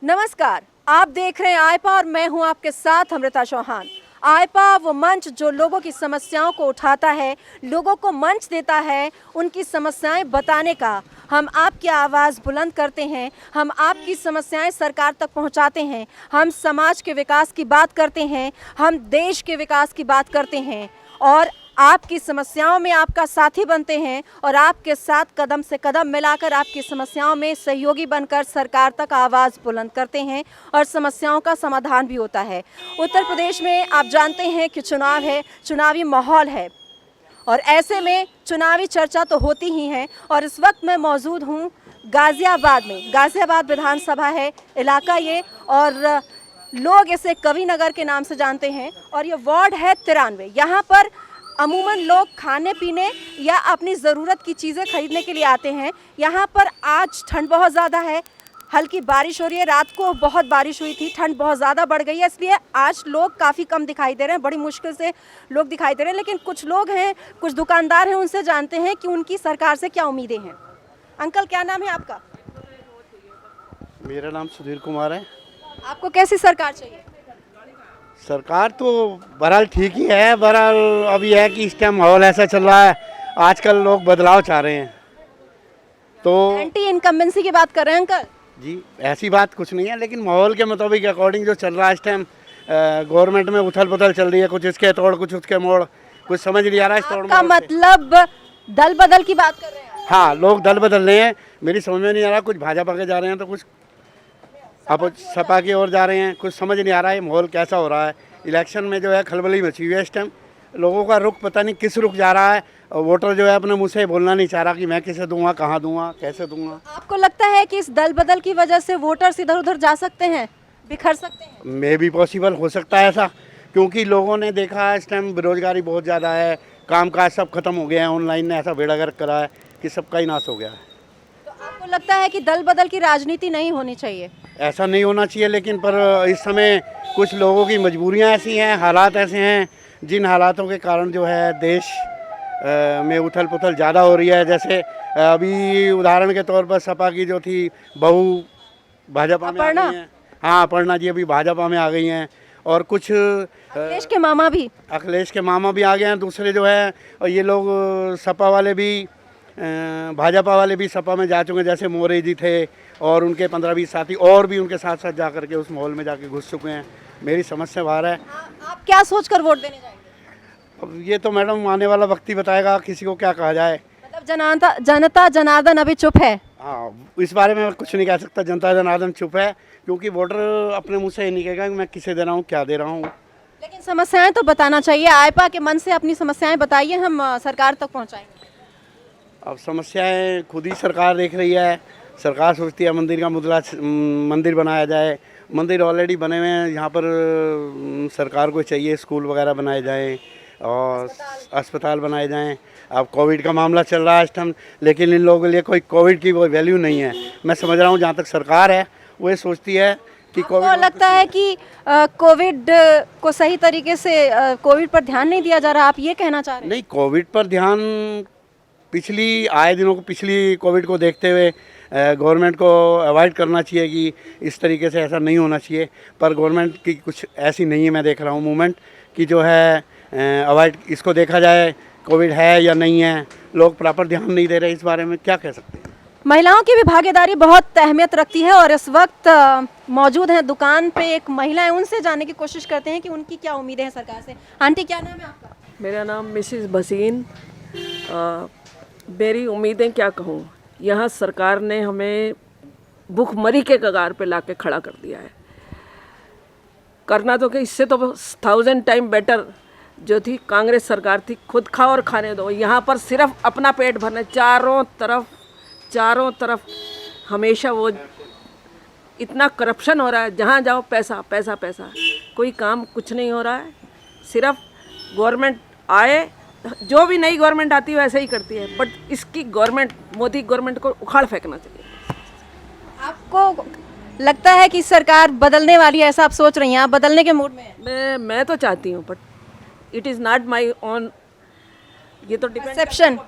नमस्कार, आप देख रहे हैं आइपा और मैं हूं आपके साथ अमृता चौहान। आइपा वो मंच जो लोगों की समस्याओं को उठाता है, लोगों को मंच देता है उनकी समस्याएं बताने का। हम आपकी आवाज़ बुलंद करते हैं, हम आपकी समस्याएं सरकार तक पहुंचाते हैं, हम समाज के विकास की बात करते हैं, हम देश के विकास की बात करते हैं और आपकी समस्याओं में आपका साथी बनते हैं और आपके साथ कदम से कदम मिलाकर आपकी समस्याओं में सहयोगी बनकर सरकार तक आवाज़ बुलंद करते हैं और समस्याओं का समाधान भी होता है। उत्तर प्रदेश में आप जानते हैं कि चुनाव है, चुनावी माहौल है और ऐसे में चुनावी चर्चा तो होती ही है। और इस वक्त मैं मौजूद हूँ गाज़ियाबाद में। गाज़ियाबाद विधानसभा है इलाका ये, और लोग इसे कवि नगर के नाम से जानते हैं और ये वार्ड है 93। यहाँ पर अमूमन लोग खाने पीने या अपनी ज़रूरत की चीज़ें खरीदने के लिए आते हैं। यहाँ पर आज ठंड बहुत ज़्यादा है, हल्की बारिश हो रही है, रात को बहुत बारिश हुई थी, ठंड बहुत ज़्यादा बढ़ गई है, इसलिए आज लोग काफ़ी कम दिखाई दे रहे हैं, बड़ी मुश्किल से लोग दिखाई दे रहे हैं। लेकिन कुछ लोग हैं, कुछ दुकानदार हैं, उनसे जानते हैं कि उनकी सरकार से क्या उम्मीदें हैं। अंकल, क्या नाम है आपका? मेरा नाम सुधीर कुमार है। आपको कैसी सरकार चाहिए? सरकार तो बहरहाल ठीक ही है। बहरहाल अब यह है कि इस टाइम माहौल ऐसा चल रहा है, आजकल लोग बदलाव चाह रहे हैं तो एंटी इनकम्बेंसी की बात कर रहे हैं अंकल? जी, ऐसी बात कुछ नहीं है, लेकिन माहौल के मुताबिक अकॉर्डिंग जो चल रहा है इस टाइम गवर्नमेंट में उथल पुथल चल रही है, कुछ इसके तोड़ कुछ उसके मोड़, कुछ समझ नहीं आ रहा है इस तोड़ का मोड़ से। मतलब दल बदल की बात कर रहे हैं? हाँ, लोग दल बदल रहे हैं, मेरी समझ में नहीं आ रहा। कुछ भाजपा के जा रहे हैं तो कुछ अब सपा की ओर जा रहे हैं, कुछ समझ नहीं आ रहा है माहौल कैसा हो रहा है। इलेक्शन में जो है खलबली मची हुई है इस टाइम, लोगों का रुख पता नहीं किस रुख जा रहा है। वोटर जो है अपने मुंह से बोलना नहीं चाह रहा कि मैं किसे दूंगा, कहाँ दूंगा, कैसे दूंगा। आपको लगता है कि इस दल बदल की वजह से वोटर्स इधर उधर जा सकते हैं, बिखर सकते हैं? मे भी पॉसिबल हो सकता है ऐसा, क्योंकि लोगों ने देखा है इस टाइम बेरोजगारी बहुत ज़्यादा है, काम काज सब खत्म हो गया है, ऑनलाइन ने ऐसा बेड़ा गर्क करा है कि सबका ही नाश हो गया है। तो आपको लगता है कि दल बदल की राजनीति नहीं होनी चाहिए? ऐसा नहीं होना चाहिए, लेकिन पर इस समय कुछ लोगों की मजबूरियां ऐसी हैं, हालात ऐसे हैं, जिन हालातों के कारण जो है देश में उथल पुथल ज़्यादा हो रही है। जैसे अभी उदाहरण के तौर पर सपा की जो थी बहू भाजपा में आ गई हैं। हाँ, अपर्णा जी अभी भाजपा में आ गई हैं, और कुछ अखिलेश के मामा भी आ गए हैं। दूसरे जो है, और ये लोग सपा वाले भी भाजपा वाले भी सपा में जा चुके हैं, जैसे मोरे जी थे और उनके 15-20 साथी और भी उनके साथ साथ जा करके उस माहौल में जाके घुस चुके हैं। मेरी समझ से बाहर है। आप क्या सोचकर वोट देने जाएंगे? अब ये तो मैडम आने वाला वक्त ही बताएगा, किसी को क्या कहा जाए। मतलब जनता जनार्दन अभी चुप है? हाँ, इस बारे में मैं कुछ नहीं कह सकता। जनता जनार्दन चुप है, क्योंकि वोटर अपने मुँह से ये नहीं कहेगा कि मैं किसे दे रहा हूँ, क्या दे रहा हूँ। लेकिन समस्याएं तो बताना चाहिए। आइपा के मन से अपनी समस्याएं बताइए, हम सरकार तक पहुंचाएंगे। अब समस्याएं खुद ही सरकार देख रही है। सरकार सोचती है मंदिर का मंदिर बनाया जाए। मंदिर ऑलरेडी बने हुए हैं, यहाँ पर सरकार को चाहिए स्कूल वगैरह बनाए जाएं और अस्पताल बनाए जाएं। अब कोविड का मामला चल रहा है इस टाइम, लेकिन इन लोगों के लिए कोई कोविड की वो वैल्यू नहीं है। मैं समझ रहा हूँ जहाँ तक सरकार है वो ये सोचती है कि कोविड, लगता है कि कोविड को सही तरीके से कोविड पर ध्यान नहीं दिया जा रहा, आप ये कहना चाह रहे हैं? नहीं, कोविड पर ध्यान पिछली आए दिनों को, पिछली कोविड को देखते हुए गवर्नमेंट को अवॉइड करना चाहिए कि इस तरीके से ऐसा नहीं होना चाहिए। पर गवर्नमेंट की कुछ ऐसी नहीं है, मैं देख रहा हूँ मूवमेंट कि जो है अवॉइड, इसको देखा जाए कोविड है या नहीं है। लोग प्रॉपर ध्यान नहीं दे रहे, इस बारे में क्या कह सकते हैं। महिलाओं की भी भागीदारी बहुत अहमियत रखती है और इस वक्त मौजूद हैं दुकान पे एक महिला है, उनसे जानने की कोशिश करते हैं कि उनकी क्या उम्मीदें हैं सरकार से। आंटी, क्या नाम है आपका? मेरा नाम मिसिस भसीन। मेरी उम्मीदें क्या कहूँ, यहाँ सरकार ने हमें भूखमरी के कगार पे लाके खड़ा कर दिया है। करना तो कि इससे तो 1000 टाइम बेटर जो थी कांग्रेस सरकार थी, खुद खाओ और खाने दो। यहाँ पर सिर्फ अपना पेट भरना, चारों तरफ हमेशा वो इतना करप्शन हो रहा है, जहाँ जाओ पैसा पैसा पैसा, कोई काम कुछ नहीं हो रहा है। सिर्फ गवर्नमेंट आए, जो भी नई गवर्नमेंट आती है वैसे ही करती है, बट इसकी गवर्नमेंट, मोदी गवर्नमेंट को उखाड़ फेंकना चाहिए। आपको लगता है कि सरकार बदलने वाली है, ऐसा आप सोच रही हैं? आप बदलने के मूड में हैं? मैं तो चाहती हूँ, but it is not my own ये तो डिपेंड Perception.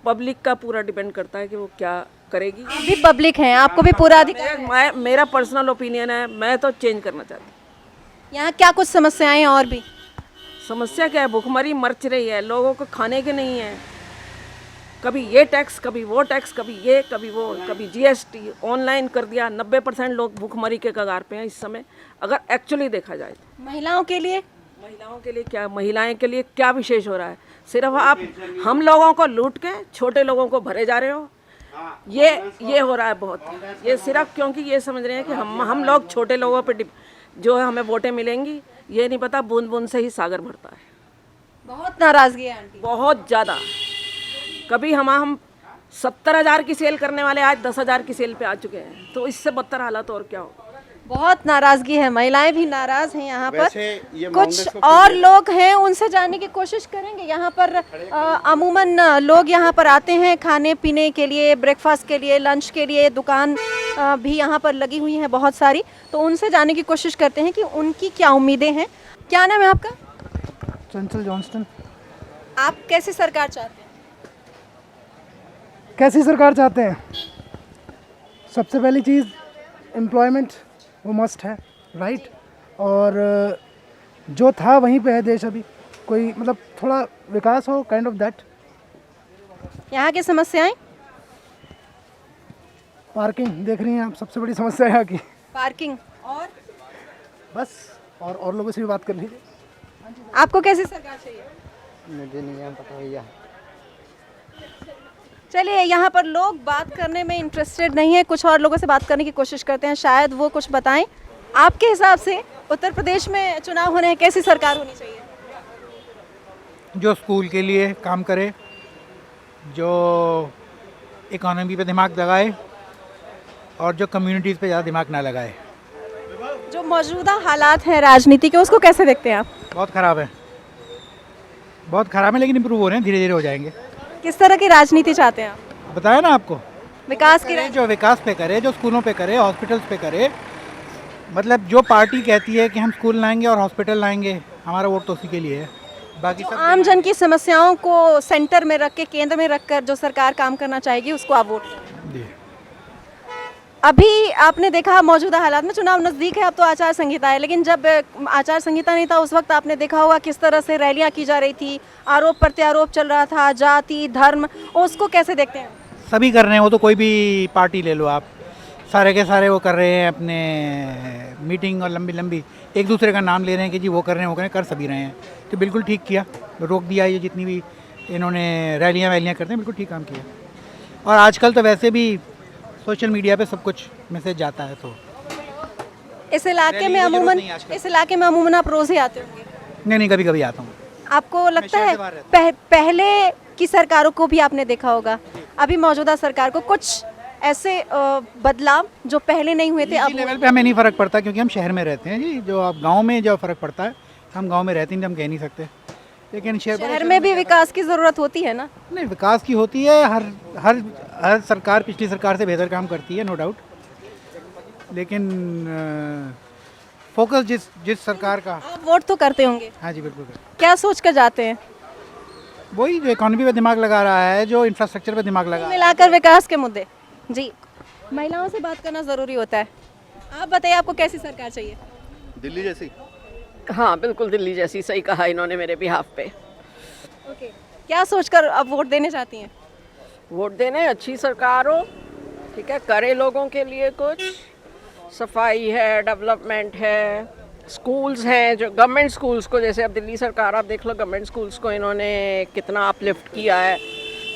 पब्लिक का पूरा डिपेंड करता है कि वो क्या करेगी। आप भी पब्लिक हैं, आपको भी पूरा अधिकार है। मेरा पर्सनल ओपिनियन है, मैं तो चेंज करना चाहती हूँ। यहाँ क्या कुछ समस्याएं हैं और भी? समस्या क्या है, भुखमरी मच रही है, लोगों को खाने के नहीं है। कभी ये टैक्स, कभी वो टैक्स, कभी ये, कभी वो, कभी जीएसटी ऑनलाइन कर दिया। 90% लोग भुखमरी के कगार पे हैं इस समय, अगर एक्चुअली देखा जाए तो। महिलाओं के लिए महिलाओं के लिए क्या, महिलाएं के लिए क्या विशेष हो रहा है? सिर्फ आप हम लोगों को लूट के छोटे लोगों को भरे जा रहे हो, ये हो रहा है बहुत। ये सिर्फ क्योंकि ये समझ रहे हैं कि हम लोग छोटे लोगों पे जो है हमें वोटें मिलेंगी, ये नहीं पता बूंद बूंद से ही सागर भरता है। बहुत नाराजगी है आंटी। बहुत ज़्यादा। कभी हम 70,000 की सेल करने वाले आज 10,000 की सेल पे आ चुके हैं, तो इससे बदतर हालत और क्या हो। बहुत नाराजगी है, महिलाएं भी नाराज हैं यहाँ पर। वैसे ये कुछ मामले को और लोग हैं, उनसे जानने की कोशिश करेंगे। यहाँ पर अमूमन लोग यहाँ पर आते हैं खाने पीने के लिए, ब्रेकफास्ट के लिए, लंच के लिए। दुकान भी यहाँ पर लगी हुई हैं बहुत सारी, तो उनसे जानने की कोशिश करते हैं कि उनकी क्या उम्मीदें हैं। क्या नाम है आपका? चंचल जॉनस्टन। आप कैसी सरकार चाहते हैं? कैसी सरकार चाहते हैं? सबसे पहली चीज़ एम्प्लॉयमेंट, वो मस्ट है, राइट। और जो था वहीं पे है देश अभी। कोई मतलब थोड़ा विकास हो, काइंड ऑफ दैट। यहाँ की समस्याएं? पार्किंग देख रही हैं आप, सबसे बड़ी समस्या है यहाँ की। पार्किंग और बस और लोगों से भी बात कर लीजिए। आपको कैसी सरकार चाहिए? मुझे नहीं है पता भैया। चलिए, यहाँ पर लोग बात करने में इंटरेस्टेड नहीं है, कुछ और लोगों से बात करने की कोशिश करते हैं, शायद वो कुछ बताएं। आपके हिसाब से उत्तर प्रदेश में चुनाव होने हैं, कैसी सरकार होनी चाहिए? जो स्कूल के लिए काम करे, जो इकोनॉमी पे दिमाग लगाए और जो कम्युनिटीज़ पे ज़्यादा दिमाग ना लगाए। जो मौजूदा हालात हैं राजनीति के, उसको कैसे देखते हैं आप? बहुत ख़राब है, बहुत ख़राब है, लेकिन इम्प्रूव हो रहे हैं, धीरे धीरे हो जाएंगे। किस तरह की राजनीति चाहते हैं आप? बताया ना आपको, विकास की जो विकास पे करे, जो स्कूलों पे करे, हॉस्पिटल्स पे करे। मतलब जो पार्टी कहती है कि हम स्कूल लाएंगे और हॉस्पिटल लाएंगे, हमारा वोट तो उसी के लिए है। बाकी सब आम जन की समस्याओं को सेंटर में रख के, केंद्र में रखकर जो सरकार काम करना चाहेगी, उसको आप वोट दें। जी। अभी आपने देखा मौजूदा हालात में, चुनाव नज़दीक है, अब तो आचार संहिता है, लेकिन जब आचार संहिता नहीं था उस वक्त आपने देखा होगा किस तरह से रैलियां की जा रही थी, आरोप प्रत्यारोप चल रहा था, जाति धर्म, उसको कैसे देखते हैं? सभी कर रहे हैं, वो तो कोई भी पार्टी ले लो आप, सारे के सारे वो कर रहे हैं अपने मीटिंग और लंबी लंबी एक दूसरे का नाम ले रहे हैं कि जी वो कर रहे हैं, वो कर सभी रहे हैं। तो बिल्कुल ठीक किया, रोक दिया। ये जितनी भी इन्होंने रैलियाँ वैलियाँ करते हैं, बिल्कुल ठीक काम किया। और आजकल तो वैसे भी सोशल मीडिया पे सब कुछ मैसेज जाता है, तो इस इलाके में अमूमन आप रोज़ ही आते होंगे? नहीं, कभी कभी आता हूँ। आपको लगता शहर है से बाहर रहता पहले की सरकारों को भी आपने देखा होगा, अभी मौजूदा सरकार को कुछ ऐसे बदलाव जो पहले नहीं हुए थे अब लेवल पे हमें नहीं फ़र्क पड़ता, क्योंकि हम शहर में रहते हैं जी। जो आप गांव में जो फ़र्क पड़ता है, हम गांव में रहते हैं, हम कह नहीं सकते। लेकिन शहर में भी विकास की ज़रूरत होती है ना? नहीं, विकास की होती है। हर सरकार पिछली सरकार से बेहतर काम करती है, नो डाउट। लेकिन फोकस जिस सरकार का। आप वोट तो करते होंगे? हाँ जी, बिल्कुल। क्या सोच कर जाते हैं? वही जो इकोनॉमी पे दिमाग लगा रहा है, जो इंफ्रास्ट्रक्चर पे दिमाग लगा रहा है। मिलाकर विकास के मुद्दे। जी, महिलाओं से बात करना ज़रूरी होता है। आप बताइए, आपको कैसी सरकार चाहिए? दिल्ली जैसी। हाँ, बिल्कुल दिल्ली जैसी, सही कहा इन्होंने मेरे बिहाफ पे। ओके, क्या सोचकर अब वोट देने चाहती हैं? वोट देने अच्छी सरकार हो, ठीक है, करे लोगों के लिए कुछ, सफाई है, डेवलपमेंट है, स्कूल्स हैं, जो गवर्नमेंट स्कूल्स को, जैसे अब दिल्ली सरकार आप देख लो, गवर्नमेंट स्कूल्स को इन्होंने कितना अपलिफ्ट किया है,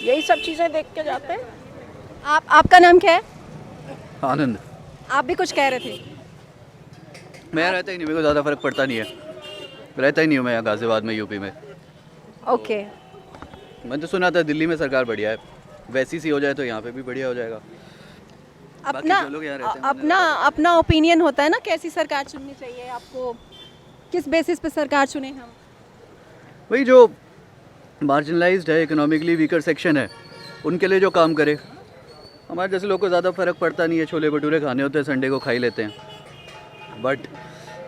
यही सब चीज़ें देख के जाते हैं। आपका नाम क्या है? आनंद। आप भी कुछ कह रहे थे? मैं रहता ही नहीं, मेरे को ज़्यादा फर्क पड़ता नहीं है, रहता ही नहीं हूँ मैं यहाँ गाजियाबाद में, यूपी में। ओके, मैंने तो सुना था दिल्ली में सरकार बढ़िया है, वैसी सी हो जाए तो यहाँ पे भी बढ़िया हो जाएगा। अपना जो लोग यहाँ रहते हैं, अपना ओपिनियन होता है ना, कैसी सरकार चुननी चाहिए आपको, किस बेसिस पे सरकार चुने हम? वही जो मार्जिनलाइज्ड है, इकोनॉमिकली वीकर सेक्शन है, उनके लिए जो काम करे। हमारे जैसे लोग को ज़्यादा फ़र्क पड़ता नहीं है, छोले भटूरे खाने होते हैं, संडे को खा ही लेते हैं। बट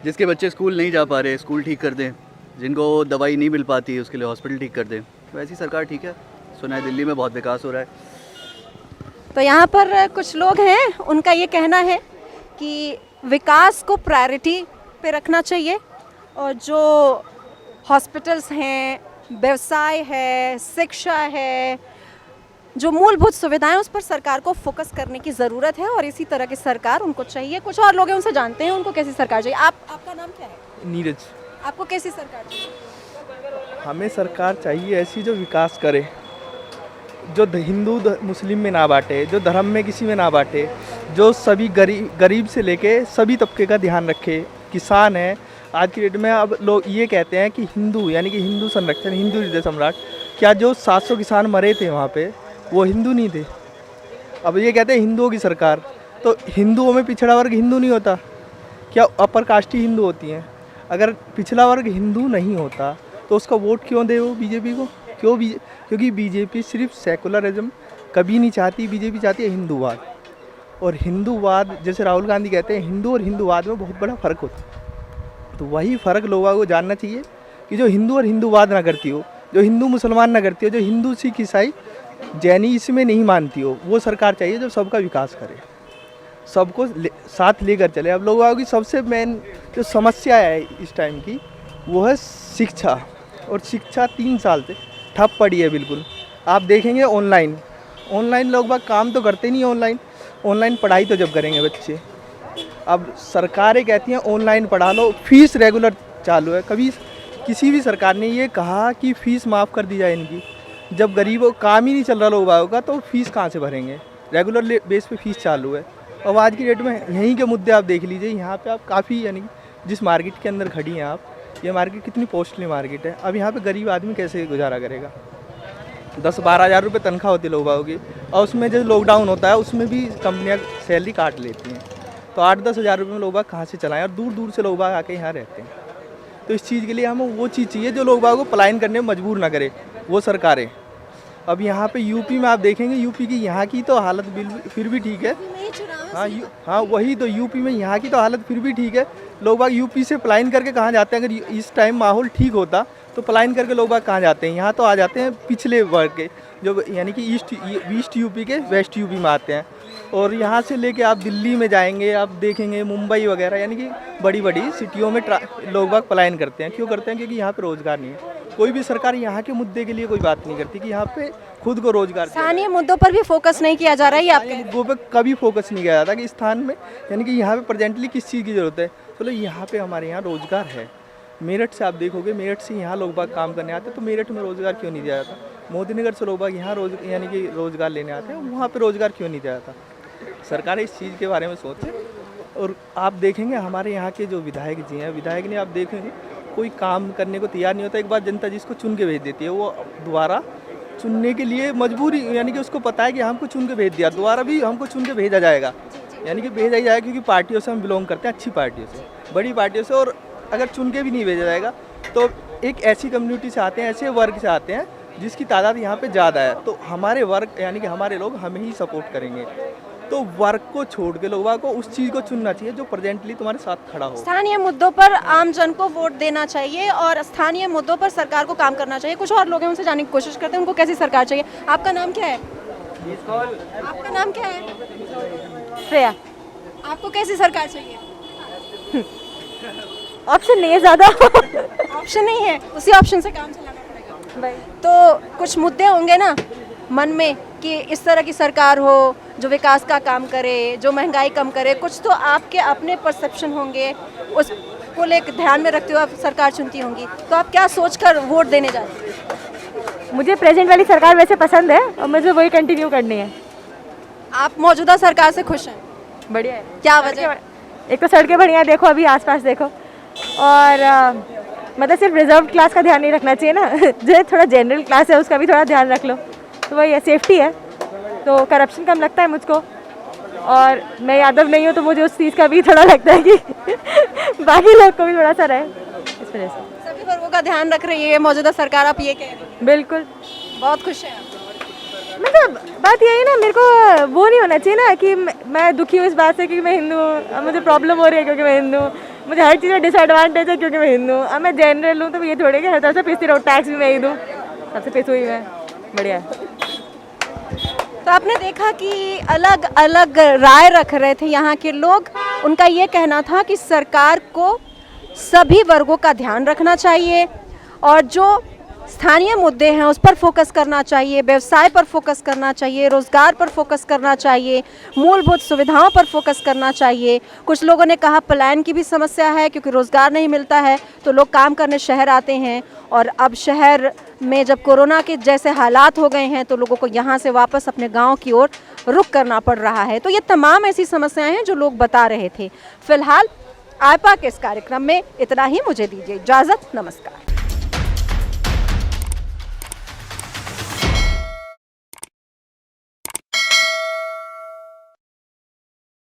जिसके बच्चे स्कूल नहीं जा पा रहे, स्कूल ठीक कर दें, जिनको दवाई नहीं मिल पाती उसके लिए हॉस्पिटल ठीक कर दें। वैसी सरकार ठीक है। सुना है दिल्ली में बहुत विकास हो रहा है। तो यहाँ पर कुछ लोग हैं, उनका ये कहना है कि विकास को प्रायोरिटी पे रखना चाहिए और जो हॉस्पिटल्स हैं, व्यवसाय है, शिक्षा है, जो मूलभूत सुविधाएं, उस पर सरकार को फोकस करने की ज़रूरत है और इसी तरह की सरकार उनको चाहिए। कुछ और लोग हैं, उनसे जानते हैं उनको कैसी सरकार चाहिए। आपका नाम क्या है? नीरज। आपको कैसी सरकार चाहिए? हमें सरकार चाहिए ऐसी जो विकास करे, जो हिंदू मुस्लिम में ना बांटे, जो धर्म में किसी में ना बांटे, जो सभी गरीब से लेके सभी तबके का ध्यान रखे। किसान है आज की डेट में, अब लोग ये कहते हैं कि हिंदू यानी कि हिंदू संरक्षण, हिंदू हृदय सम्राट, क्या जो 700 किसान मरे थे वहाँ पे वो हिंदू नहीं थे? अब ये कहते हैं हिंदुओं की सरकार, तो हिंदुओं में पिछड़ा वर्ग हिंदू नहीं होता क्या? अपर कास्टी हिंदू होती हैं। अगर पिछड़ा वर्ग हिंदू नहीं होता तो उसका वोट क्यों दे वो बीजेपी को? क्योंकि बीजेपी सिर्फ सेकुलरिज्म कभी नहीं चाहती, बीजेपी चाहती है हिंदूवाद। और हिंदूवाद, जैसे राहुल गांधी कहते हैं, हिंदू और हिंदूवाद में बहुत बड़ा फ़र्क होता है। तो वही फ़र्क लोगों को जानना चाहिए कि जो हिंदू और हिंदूवाद ना करती हो, जो हिंदू मुसलमान ना करती हो, जो हिंदू सिख ईसाई जैनी इसमें नहीं मानती हो, वो सरकार चाहिए जो सबका विकास करे, सबको साथ लेकर चले। अब लोगों की सबसे मेन जो समस्या है इस टाइम की, वो है शिक्षा। और शिक्षा 3 साल से ठप पड़ी है बिल्कुल। आप देखेंगे ऑनलाइन लोग बाग काम तो करते नहीं, ऑनलाइन पढ़ाई तो जब करेंगे बच्चे। अब सरकारें कहती हैं ऑनलाइन पढ़ा लो, फीस रेगुलर चालू है। कभी किसी भी सरकार ने ये कहा कि फ़ीस माफ़ कर दी जाए इनकी? जब गरीबों काम ही नहीं चल रहा लोगों का, तो फीस कहाँ से भरेंगे? रेगुलर बेस पे फीस चालू है। और आज की डेट में यहीं के मुद्दे आप देख लीजिए। यहाँ पे आप काफ़ी यानी जिस मार्केट के अंदर खड़ी हैं आप, ये मार्केट कितनी कॉस्टली मार्केट है। अब यहाँ पे गरीब आदमी कैसे गुजारा करेगा? 10-12 हज़ार रुपये तनख्वाह होती है लोगों की, और उसमें जो लॉकडाउन होता है उसमें भी कंपनियाँ सैलरी काट लेती हैं। तो 8-10 हज़ार रुपये में लोग कहाँ से चलाएँ? और दूर दूर से लोग आके यहाँ रहते हैं। तो इस चीज़ के लिए हमें वो चीज़ चाहिए जो लोग को पलायन करने में मजबूर ना करे, वो सरकारें। अब यहाँ पे यूपी में आप देखेंगे, यूपी की यहाँ की तो हालत फिर भी ठीक है। हाँ वही तो, यूपी में यहाँ की तो हालत फिर भी ठीक है। लोग बाग यूपी से पलायन करके कहाँ जाते हैं? अगर इस टाइम माहौल ठीक होता तो पलायन करके लोग बाग कहाँ जाते हैं? यहाँ तो आ जाते हैं पिछले वर्ग के, जो यानी कि ईस्ट यूपी के वेस्ट यूपी में आते हैं। और यहाँ से लेके आप दिल्ली में जाएंगे, आप देखेंगे मुंबई वगैरह, यानी कि बड़ी बड़ी सिटियों में लोग बाग पलायन करते हैं। क्यों करते हैं? क्योंकि यहाँ पे रोज़गार नहीं है। कोई भी सरकार यहाँ के मुद्दे के लिए कोई बात नहीं करती कि यहाँ पे खुद को रोज़गार। स्थानीय मुद्दों पर भी फोकस नहीं किया जा रहा है। आपके मुद्दों पर कभी फोकस नहीं किया जाता कि स्थान में यानी कि यहाँ पे प्रेजेंटली किस चीज़ की ज़रूरत है। चलो यहाँ पे हमारे यहाँ रोज़गार है। मेरठ से आप देखोगे, मेरठ से यहाँ लोग बाग काम करने आते हैं, तो मेरठ में रोज़गार क्यों नहीं दिया जाता? मोदीनगर से लोग बाग यहाँ यानी कि रोज़गार लेने आते हैं, वहाँ पर रोज़गार क्यों नहीं दिया जाता? सरकार इस चीज़ के बारे में सोचे। और आप देखेंगे हमारे यहाँ के जो विधायक जी हैं, विधायक ने आप देखेंगे कोई काम करने को तैयार नहीं होता। एक बार जनता जिसको चुन के भेज देती है, वो दोबारा चुनने के लिए मजबूरी, यानी कि उसको पता है कि हमको चुन के भेज दिया, दोबारा भी हमको चुन के भेजा जाएगा, यानी कि भेजा ही जाएगा। क्योंकि पार्टियों से हम बिलोंग करते हैं, अच्छी पार्टियों से, बड़ी पार्टियों से। और अगर चुन के भी नहीं भेजा जाएगा तो एक ऐसी कम्युनिटी से आते हैं, ऐसे वर्ग से आते हैं जिसकी तादाद यहाँ पे ज़्यादा है, तो हमारे वर्ग यानी कि हमारे लोग हमें ही सपोर्ट करेंगे। तो वर्ग को छोड़ के लोगों को उस चीज़ को चुनना चाहिए जो प्रेजेंटली तुम्हारे साथ खड़ा हो। स्थानीय मुद्दों पर आम जन को वोट देना चाहिए और स्थानीय मुद्दों पर सरकार को काम करना चाहिए। कुछ और लोग हैं, उनसे जानने की कोशिश करते हैं उनको कैसी सरकार चाहिए। आपका नाम क्या है? आपका नाम क्या है? श्रेया। आपको कैसी सरकार चाहिए? ऑप्शन नहीं है ज़्यादा। ऑप्शन नहीं है, उसी ऑप्शन से काम चलाना पड़ेगा। तो कुछ मुद्दे होंगे ना मन में कि इस तरह की सरकार हो जो विकास का काम करे, जो महंगाई कम करे। कुछ तो आपके अपने परसेप्शन होंगे, उसको लेकर ध्यान में रखते हुए आप सरकार चुनती होंगी। तो आप क्या सोचकर वोट देने जा रही हैं? मुझे प्रेजेंट वाली सरकार वैसे पसंद है और मुझे वही कंटिन्यू करनी है। आप मौजूदा सरकार से खुश हैं? बढ़िया है। क्या वजह? एक तो सड़कें बढ़िया देखो, अभी आसपास देखो, और मतलब सिर्फ रिजर्व क्लास का ध्यान नहीं रखना चाहिए ना। जो थोड़ा जनरल क्लास है उसका भी थोड़ा ध्यान रख लो, तो वही है, सेफ्टी है। तो करप्शन कम लगता है मुझको, और मैं यादव नहीं हूँ तो मुझे उस चीज़ का भी थोड़ा लगता है कि बाकी लोग को भी थोड़ा सा रहे, इस वजह से। सभी वर्गों का ध्यान रख रही है मौजूदा सरकार, आप ये कह रही हैं? बिल्कुल, बहुत खुश हैं आप। मतलब बात यही है ना, मेरे को वो नहीं होना चाहिए ना कि मैं दुखी हूँ इस बात से कि मैं हिंदू हूँ, मुझे प्रॉब्लम हो रही है क्योंकि मैं हिंदू हूँ, मुझे हर चीज़ में डिसएडवांटेज है क्योंकि मैं हिंदू हूँ। अब मैं जनरल हूँ तो ये थोड़े कि हर तरह से पिसती रहूँ, टैक्स भी मैं ही दूँ, सबसे फेस हुई है, बढ़िया है। तो आपने देखा कि अलग अलग राय रख रहे थे यहाँ के लोग। उनका ये कहना था कि सरकार को सभी वर्गों का ध्यान रखना चाहिए और जो स्थानीय मुद्दे हैं उस पर फोकस करना चाहिए, व्यवसाय पर फोकस करना चाहिए, रोज़गार पर फोकस करना चाहिए, मूलभूत सुविधाओं पर फोकस करना चाहिए। कुछ लोगों ने कहा पलायन की भी समस्या है क्योंकि रोज़गार नहीं मिलता है तो लोग काम करने शहर आते हैं और अब शहर में जब कोरोना के जैसे हालात हो गए हैं तो लोगों को यहाँ से वापस अपने गाँव की ओर रुख करना पड़ रहा है। तो ये तमाम ऐसी समस्याएँ हैं जो लोग बता रहे थे। फिलहाल आइपा के इस कार्यक्रम में इतना ही। मुझे दीजिए इजाज़त, नमस्कार।